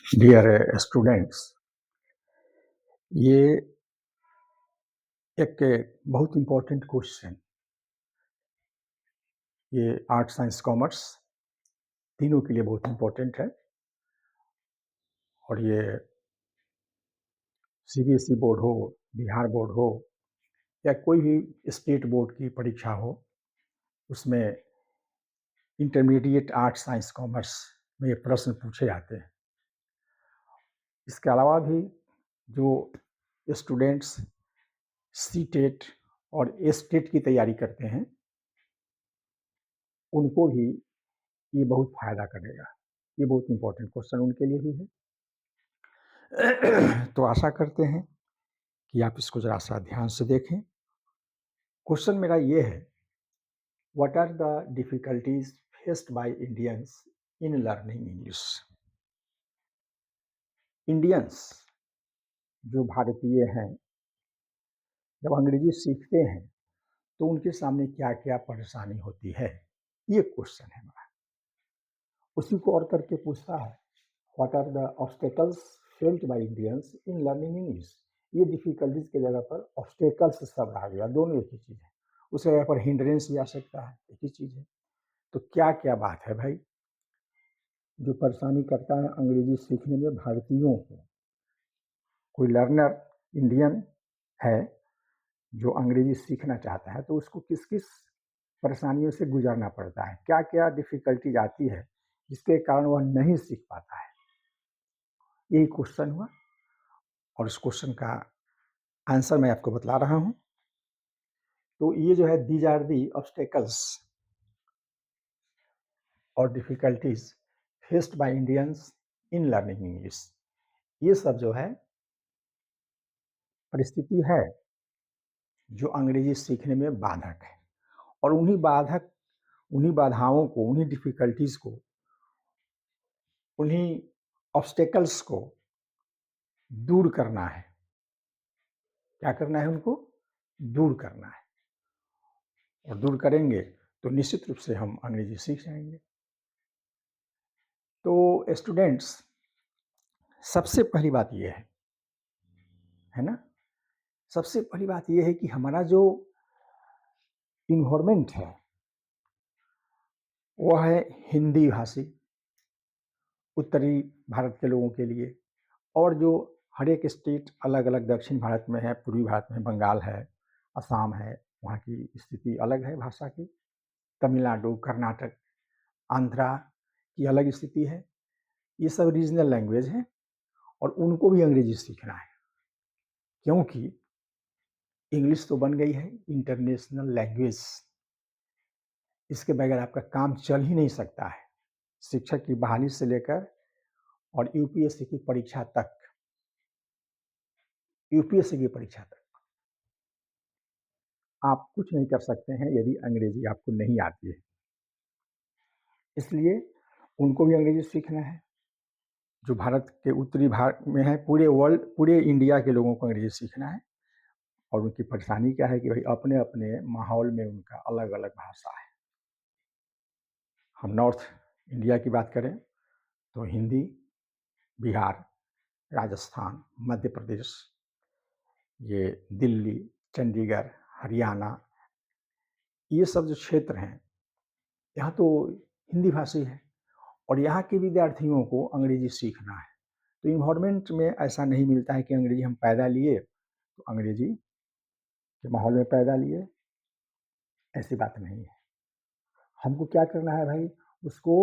Dear students, ये एक बहुत इम्पोर्टेंट क्वेश्चन, ये आर्ट साइंस कॉमर्स तीनों के लिए बहुत इम्पोर्टेंट है। और ये सीबीएसई बोर्ड हो, बिहार बोर्ड हो या कोई भी स्टेट बोर्ड की परीक्षा हो, उसमें इंटरमीडिएट आर्ट साइंस कॉमर्स में ये प्रश्न पूछे जाते हैं। इसके अलावा भी जो स्टूडेंट्स सी-टेट और एस-टेट की तैयारी करते हैं, उनको भी ये बहुत फायदा करेगा। ये बहुत इम्पोर्टेंट क्वेश्चन उनके लिए भी है। तो आशा करते हैं कि आप इसको जरा सा ध्यान से देखें। क्वेश्चन मेरा ये है, what are the difficulties faced by Indians in learning English. Indians जो भारतीय हैं, जब अंग्रेजी सीखते हैं तो उनके सामने क्या क्या परेशानी होती है, ये क्वेश्चन है मेरा। उसी को और करके पूछता है, what are the obstacles failed by Indians in learning English. ये डिफिकल्टीज की जगह पर ऑब्स्टेकल्स शब्द आ गया, दोनों एक ही चीज है। उस जगह पर हिंड्रेंस भी आ सकता है, एक ही चीज है। तो क्या क्या बात है भाई जो परेशानी करता है अंग्रेजी सीखने में भारतीयों को। कोई लर्नर इंडियन है जो अंग्रेजी सीखना चाहता है, तो उसको किस किस परेशानियों से गुजरना पड़ता है, क्या क्या डिफिकल्टीज आती है जिसके कारण वह नहीं सीख पाता है। यही क्वेश्चन हुआ और इस क्वेश्चन का आंसर मैं आपको बतला रहा हूं। तो ये जो है, दीज आर दी ऑब्स्टेकल्स और difficulties faced by Indians in learning English. ये सब जो है परिस्थिति है जो अंग्रेजी सीखने में बाधक है, और उन्हीं बाधाओं को, उन्हीं डिफिकल्टीज को, उन्हीं ऑब्स्टेकल्स को दूर करना है। क्या करना है? उनको दूर करना है, और दूर करेंगे तो निश्चित रूप से हम अंग्रेजी सीख जाएंगे। तो स्टूडेंट्स, सबसे पहली बात यह है ना, सबसे पहली बात यह है कि हमारा जो इन्वायरमेंट है वह है हिंदी भाषी उत्तरी भारत के लोगों के लिए। और जो हर एक स्टेट अलग अलग, दक्षिण भारत में है, पूर्वी भारत में बंगाल है, असम है, वहाँ की स्थिति अलग है भाषा की। तमिलनाडु, कर्नाटक, आंध्रा की अलग स्थिति है। ये सब रीजनल लैंग्वेज है और उनको भी अंग्रेजी सीखना है, क्योंकि इंग्लिश तो बन गई है इंटरनेशनल लैंग्वेज। इसके बगैर आपका काम चल ही नहीं सकता है। शिक्षक की बहाली से लेकर और यूपीएससी की परीक्षा तक, आप कुछ नहीं कर सकते हैं यदि अंग्रेजी आपको नहीं आती है। इसलिए उनको भी अंग्रेजी सीखना है। जो भारत के उत्तरी भाग में है, पूरे वर्ल्ड, पूरे इंडिया के लोगों को अंग्रेजी सीखना है। और उनकी परेशानी क्या है कि भाई अपने अपने माहौल में उनका अलग अलग भाषा है। हम नॉर्थ इंडिया की बात करें तो हिंदी, बिहार, राजस्थान, मध्य प्रदेश, ये दिल्ली, चंडीगढ़, हरियाणा, ये सब जो क्षेत्र हैं, यहाँ तो हिंदी भाषी है और यहाँ के विद्यार्थियों को अंग्रेजी सीखना है। तो इन्वायरमेंट में ऐसा नहीं मिलता है कि अंग्रेजी हम पैदा लिए तो अंग्रेजी के माहौल में पैदा लिए, ऐसी बात नहीं है। हमको क्या करना है भाई, उसको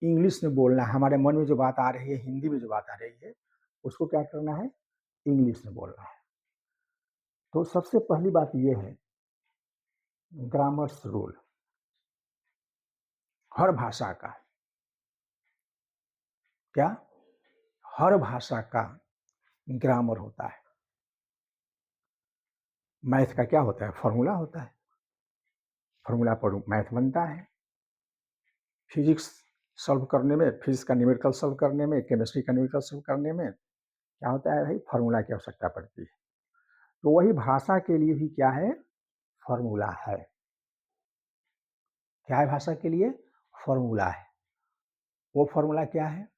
इंग्लिश में बोलना है। हमारे मन में जो बात आ रही है, हिंदी में जो बात आ रही है, उसको क्या करना है, इंग्लिश में बोलना है। तो सबसे पहली बात यह है, ग्रामर्स रूल। हर भाषा का, क्या, हर भाषा का ग्रामर होता है। मैथ का क्या होता है, फॉर्मूला होता है। फॉर्मूला पर मैथ बनता है। फिजिक्स सॉल्व करने में, फिजिक्स का न्यूमेरिकल सॉल्व करने में, केमिस्ट्री का न्यूमेरिकल सॉल्व करने में क्या होता है भाई, फार्मूला की आवश्यकता पड़ती है। तो वही भाषा के लिए भी क्या है, फार्मूला है। क्या है भाषा के लिए, फार्मूला है। वो फार्मूला क्या है,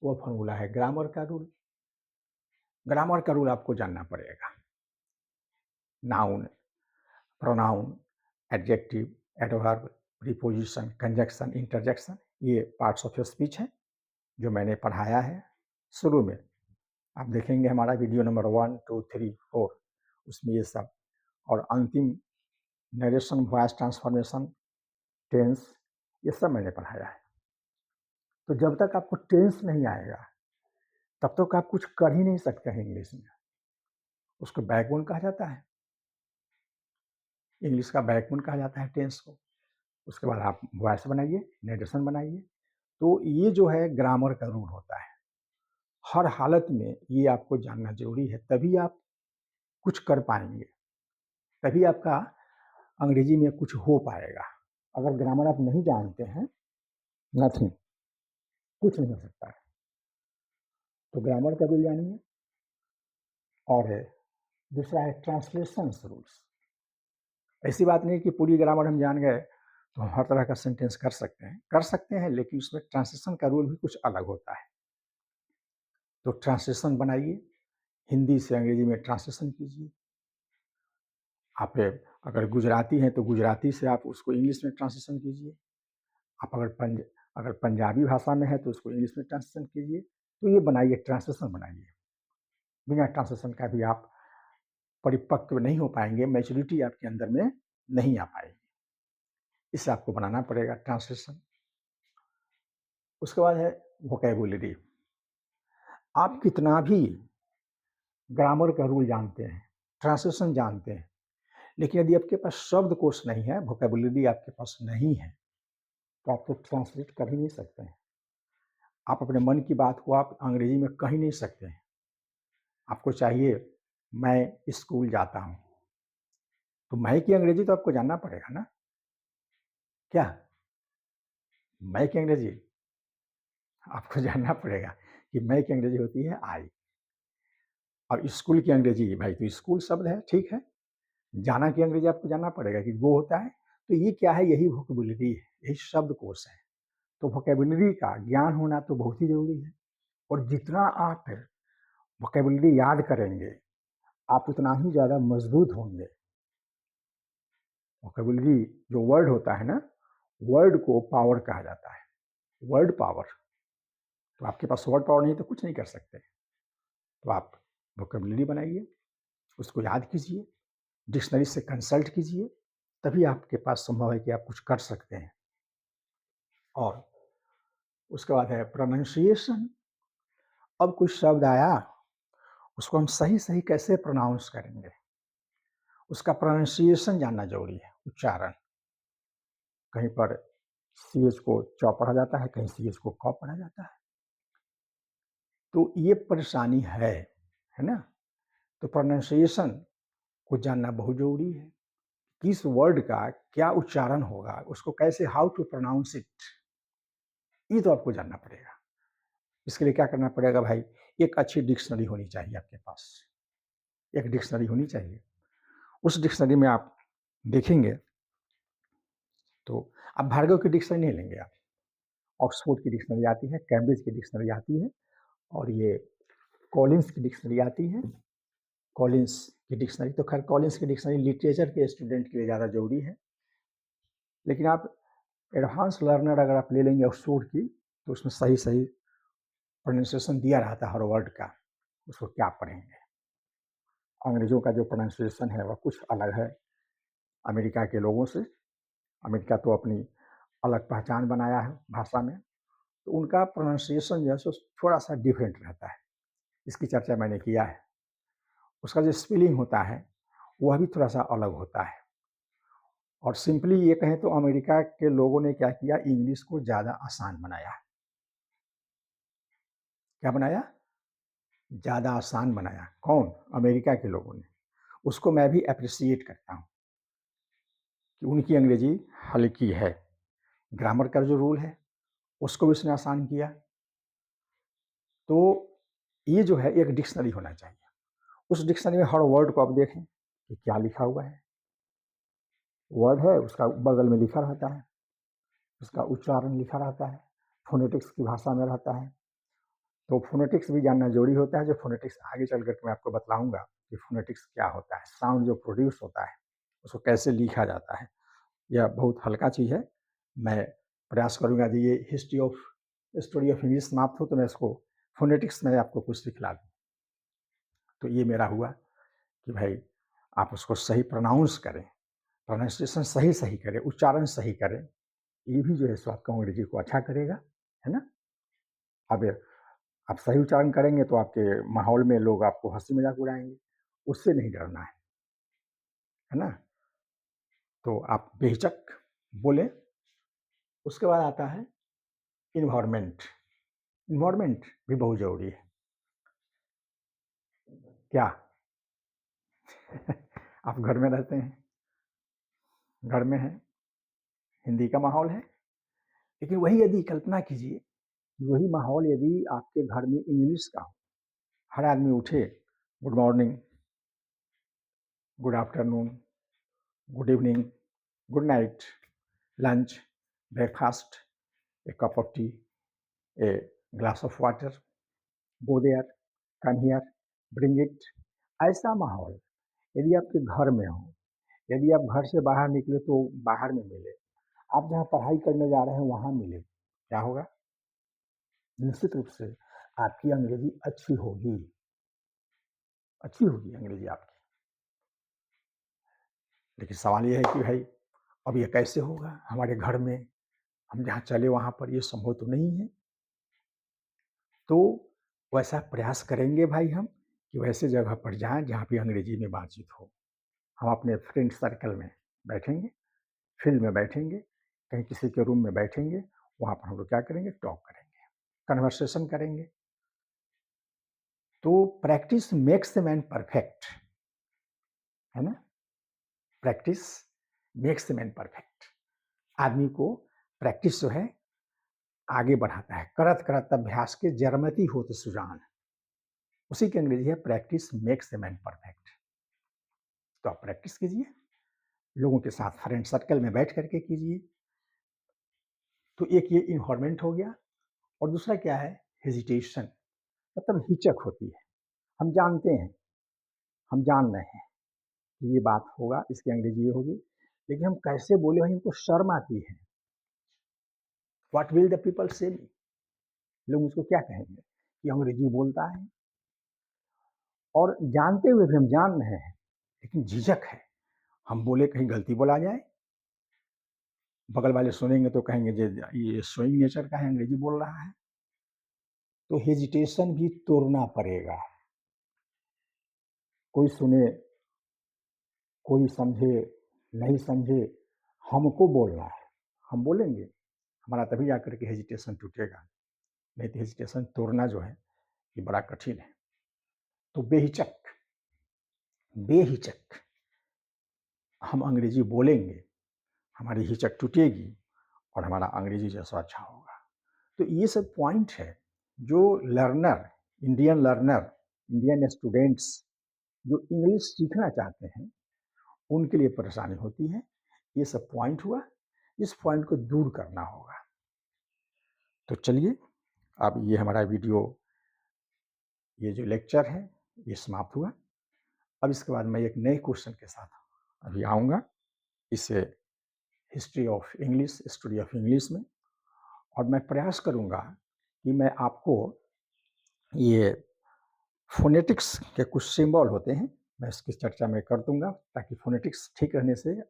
वो फॉर्मूला है ग्रामर का रूल। ग्रामर का रूल आपको जानना पड़ेगा। Noun, pronoun, adjective, adverb, preposition, conjunction, interjection, ये पार्ट्स ऑफ स्पीच हैं जो मैंने पढ़ाया है शुरू में। आप देखेंगे हमारा वीडियो नंबर 1, 2, 3, 4, उसमें ये सब, और अंतिम नरेशन, वॉइस ट्रांसफॉर्मेशन, टेंस, ये सब मैंने पढ़ाया है। तो जब तक आपको टेंस नहीं आएगा तब तक आप कुछ कर ही नहीं सकते हैं इंग्लिश में। उसको बैकबोन कहा जाता है, इंग्लिश का बैकबोन कहा जाता है टेंस को। उसके बाद आप वॉइस बनाइए, नरेशन बनाइए। तो ये जो है ग्रामर का रूल होता है। हर हालत में ये आपको जानना जरूरी है, तभी आप कुछ कर पाएंगे, तभी आपका अंग्रेजी में कुछ हो पाएगा। अगर ग्रामर आप नहीं जानते हैं, नथिंग, कुछ नहीं हो सकता है। तो ग्रामर का रूल जानिए। और दूसरा है ट्रांसलेशन रूल्स। ऐसी बात नहीं कि पूरी ग्रामर हम जान गए तो हम हर तरह का सेंटेंस कर सकते हैं, लेकिन उसमें ट्रांसलेशन का रूल भी कुछ अलग होता है। तो ट्रांसलेशन बनाइए, हिंदी से अंग्रेजी में ट्रांसलेशन कीजिए। आप अगर गुजराती हैं तो गुजराती से आप उसको इंग्लिश में ट्रांसलेशन कीजिए। आप अगर पंजाबी भाषा में है तो उसको इंग्लिश में ट्रांसलेशन कीजिए। तो ये बनाइए, ट्रांसलेशन बनाइए। बिना ट्रांसलेशन का भी आप परिपक्व नहीं हो पाएंगे, मैच्योरिटी आपके अंदर में नहीं आ पाएगी। इसे आपको बनाना पड़ेगा ट्रांसलेशन। उसके बाद है वोकैबुलरी। आप कितना भी ग्रामर का रूल जानते हैं, ट्रांसलेशन जानते हैं, लेकिन यदि आपके पास शब्दकोश नहीं है, वोकैबुलरी आपके पास नहीं है, तो आप तो ट्रांसलेट कर ही नहीं सकते हैं। आप अपने मन की बात को आप अंग्रेजी में कह ही नहीं सकते हैं। आपको चाहिए मैं स्कूल जाता हूँ, तो मैं की अंग्रेजी तो आपको जानना पड़ेगा ना। क्या मैं की अंग्रेजी आपको जानना पड़ेगा कि मैं की अंग्रेजी होती है आई। और स्कूल की अंग्रेजी, भाई तो स्कूल शब्द है, ठीक है। जाना की अंग्रेजी आपको जानना पड़ेगा कि गो होता है। तो ये क्या है, यही वोकैबुलरी है, यही शब्दकोश है। तो वोकैबुलरी का ज्ञान होना तो बहुत ही जरूरी है। और जितना आप वोकैबुलरी याद करेंगे, आप उतना ही ज़्यादा मजबूत होंगे। वोकैबुलरी जो वर्ड होता है ना, वर्ड को पावर कहा जाता है, वर्ड पावर। तो आपके पास वर्ड पावर नहीं तो कुछ नहीं कर सकते। तो आप वोकैबुलरी बनाइए, उसको याद कीजिए, डिक्शनरी से कंसल्ट कीजिए, तभी आपके पास संभव है कि आप कुछ कर सकते हैं। और उसके बाद है प्रोनाउंसिएशन। अब कुछ शब्द आया, उसको हम सही सही कैसे प्रोनाउंस करेंगे, उसका प्रोनाउंसिएशन जानना जरूरी है, उच्चारण। कहीं पर सी एच को च पढ़ा जाता है, कहीं सी एच को क पढ़ा जाता है। तो ये परेशानी है ना। तो प्रोनाउंसिएशन को जानना बहुत जरूरी है। किस वर्ड का क्या उच्चारण होगा, उसको कैसे, हाउ टू प्रोनाउंस इट, ये तो आपको जानना पड़ेगा। इसके लिए क्या करना पड़ेगा भाई, एक अच्छी डिक्शनरी होनी चाहिए आपके पास। एक डिक्शनरी होनी चाहिए। उस डिक्शनरी में आप देखेंगे तो आप भार्गव की डिक्शनरी नहीं लेंगे, आप ऑक्सफोर्ड की डिक्शनरी आती है, कैम्ब्रिज की डिक्शनरी आती है, और ये कॉलिंस की डिक्शनरी आती है। कॉलिंस की डिक्शनरी तो खैर, कॉलिंस की डिक्शनरी लिटरेचर के स्टूडेंट के लिए ज़्यादा जरूरी है। लेकिन आप एडवांस लर्नर अगर आप ले लेंगे ऑक्सफोर्ड की, तो उसमें सही सही प्रोनाउंसिएशन दिया रहता है हर वर्ड का, उसको क्या पढ़ेंगे। अंग्रेजों का जो प्रोनाउंसिएशन है वह कुछ अलग है अमेरिका के लोगों से। अमेरिका तो अपनी अलग पहचान बनाया है भाषा में, तो उनका प्रोनाउंसिएशन जो है सो थोड़ा सा डिफरेंट रहता है। इसकी चर्चा मैंने किया है। उसका जो स्पेलिंग होता है वह भी थोड़ा सा अलग होता है। और सिंपली ये कहें तो अमेरिका के लोगों ने क्या किया, इंग्लिश को ज़्यादा आसान बनाया। क्या बनाया, ज़्यादा आसान बनाया। कौन, अमेरिका के लोगों ने। उसको मैं भी अप्रिशिएट करता हूँ कि उनकी अंग्रेजी हल्की है। ग्रामर का जो रूल है उसको भी उसने आसान किया। तो ये जो है एक डिक्शनरी होना चाहिए। उस डिक्शनरी में हर वर्ड को आप देखें कि क्या लिखा हुआ है। वर्ड है, उसका बगल में लिखा रहता है, उसका उच्चारण लिखा रहता है, फोनेटिक्स की भाषा में रहता है। तो फोनेटिक्स भी जानना ज़रूरी होता है, जो फोनेटिक्स आगे चल कर के मैं आपको बतलाऊँगा कि फोनेटिक्स क्या होता है, साउंड जो प्रोड्यूस होता है, उसको कैसे लिखा जाता है। यह बहुत हल्का चीज़ है। मैं प्रयास करूँगा कि ये स्टोरी ऑफ इंग्लिश समाप्त हो तो मैं इसको फोनेटिक्स में आपको कुछ सिखला दूँ। तो ये मेरा हुआ कि भाई आप उसको सही प्रोनाउंस करें, प्रोनाउंसिएशन सही करें, उच्चारण सही करें। ये भी जो है सो आपका अंग्रेजी को अच्छा करेगा, है ना? अब आप सही उच्चारण करेंगे तो आपके माहौल में लोग आपको हँसी मज़ाक उड़ाएँगे, उससे नहीं डरना है ना? तो आप बेहिचक बोलें। उसके बाद आता है एनवायरनमेंट। एनवायरनमेंट भी बहुत ज़रूरी है। क्या? आप घर में रहते हैं, घर में हैं, हिंदी का माहौल है, लेकिन वही यदि कल्पना कीजिए, वही माहौल यदि आपके घर में इंग्लिश का हो, हर आदमी उठे, good morning, good afternoon, good evening, good night, lunch, breakfast, a cup of tea, a glass of water, go there, come here, bring it। ऐसा माहौल यदि आपके घर में हो, यदि आप घर से बाहर निकले तो बाहर में मिले, आप जहाँ पढ़ाई करने जा रहे हैं वहाँ मिले, क्या होगा? निश्चित रूप से आपकी अंग्रेजी अच्छी होगी, अच्छी होगी अंग्रेजी आपकी। लेकिन सवाल ये है कि भाई अब ये कैसे होगा? हमारे घर में, हम जहाँ चले वहाँ पर ये संभव तो नहीं है। तो वैसा प्रयास करेंगे भाई हम कि वैसे जगह पर जाएँ जहाँ पे अंग्रेजी में बातचीत हो। हम अपने फ्रेंड सर्कल में बैठेंगे, फील्ड में बैठेंगे, कहीं किसी के रूम में बैठेंगे, वहाँ पर हम लोग क्या करेंगे? टॉक करेंगे, कन्वर्सेशन करेंगे। तो practice makes the man perfect, है ना? Practice makes the man perfect. आदमी को प्रैक्टिस जो है आगे बढ़ाता है। करत करत अभ्यास के जरमति होत सुजान। उसी की अंग्रेजी है practice makes the man perfect. तो आप प्रैक्टिस कीजिए, लोगों के साथ फ्रेंड सर्कल में बैठ करके कीजिए। तो एक ये इन्वायरमेंट हो गया और दूसरा क्या है? हेजिटेशन, मतलब हिचक होती है। हम जानते हैं, हम जान रहे हैं कि ये बात होगा, इसकी अंग्रेजी ये होगी, लेकिन हम कैसे बोले भाई हमको शर्म आती है। व्हाट विल द पीपल से मी? लोग मुझको क्या कहेंगे कि अंग्रेजी बोलता है, और जानते हुए भी हम जान रहे हैं, लेकिन झिझक है। हम बोले कहीं गलती बोला जाए, बगल वाले सुनेंगे तो कहेंगे जे ये स्विंग नेचर का है, अंग्रेजी बोल रहा है। तो हेजिटेशन भी तोड़ना पड़ेगा। कोई सुने, कोई समझे, नहीं समझे, हमको बोलना है। हम बोलेंगे, हमारा तभी जाकर के हेजिटेशन टूटेगा, नहीं तो हेजिटेशन तोड़ना जो है ये बड़ा कठिन है। तो बेहिचक, बेहिचक हम अंग्रेजी बोलेंगे, हमारी हिचक टूटेगी और हमारा अंग्रेजी जैसा अच्छा होगा। तो ये सब पॉइंट है जो लर्नर, इंडियन स्टूडेंट्स जो इंग्लिश सीखना चाहते हैं, उनके लिए परेशानी होती है। ये सब पॉइंट हुआ, इस पॉइंट को दूर करना होगा। तो चलिए, अब ये हमारा वीडियो, ये जो लेक्चर है, ये समाप्त हुआ। अब इसके बाद मैं एक नए क्वेश्चन के साथ अभी आऊँगा, इसे history of English, study of English में, और मैं प्रयास करूँगा कि मैं आपको ये फ़ोनेटिक्स के कुछ सिंबल होते हैं, मैं इसकी चर्चा मैं कर दूँगा, ताकि फ़ोनेटिक्स ठीक रहने से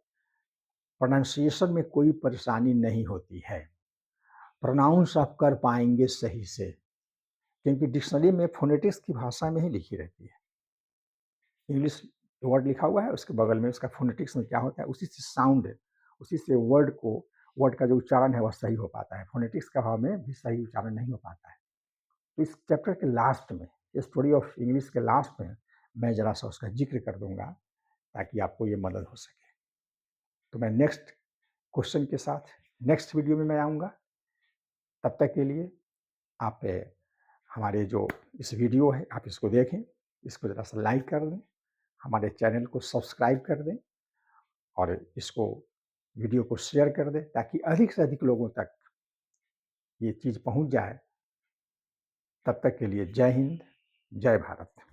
प्रोनाउंसिएशन में कोई परेशानी नहीं होती है। प्रोनाउंस आप कर पाएँगे सही से, क्योंकि डिक्शनरी में फ़ोनेटिक्स की भाषा में ही लिखी रहती है। इंग्लिश वर्ड लिखा हुआ है, उसके बगल में उसका फ़ोनेटिक्स में क्या होता है, उसी से साउंड, उसी से वर्ड का जो उच्चारण है वह सही हो पाता है। फ़ोनेटिक्स के अभाव में भी सही उच्चारण नहीं हो पाता है। तो इस चैप्टर के लास्ट में, स्टोरी ऑफ इंग्लिश के लास्ट में, मैं ज़रा-सा उसका ज़िक्र कर दूँगा, ताकि आपको ये मदद हो सके। तो मैं नेक्स्ट क्वेश्चन के साथ नेक्स्ट वीडियो में मैं आऊँगा। तब तक के लिए आप हमारे जो इस वीडियो है, आप इसको देखें, इसको ज़रा-सा लाइक कर दें, हमारे चैनल को सब्सक्राइब कर दें और इसको, वीडियो को शेयर कर दें, ताकि अधिक से अधिक लोगों तक ये चीज़ पहुँच जाए तब तक के लिए जय हिंद, जय भारत।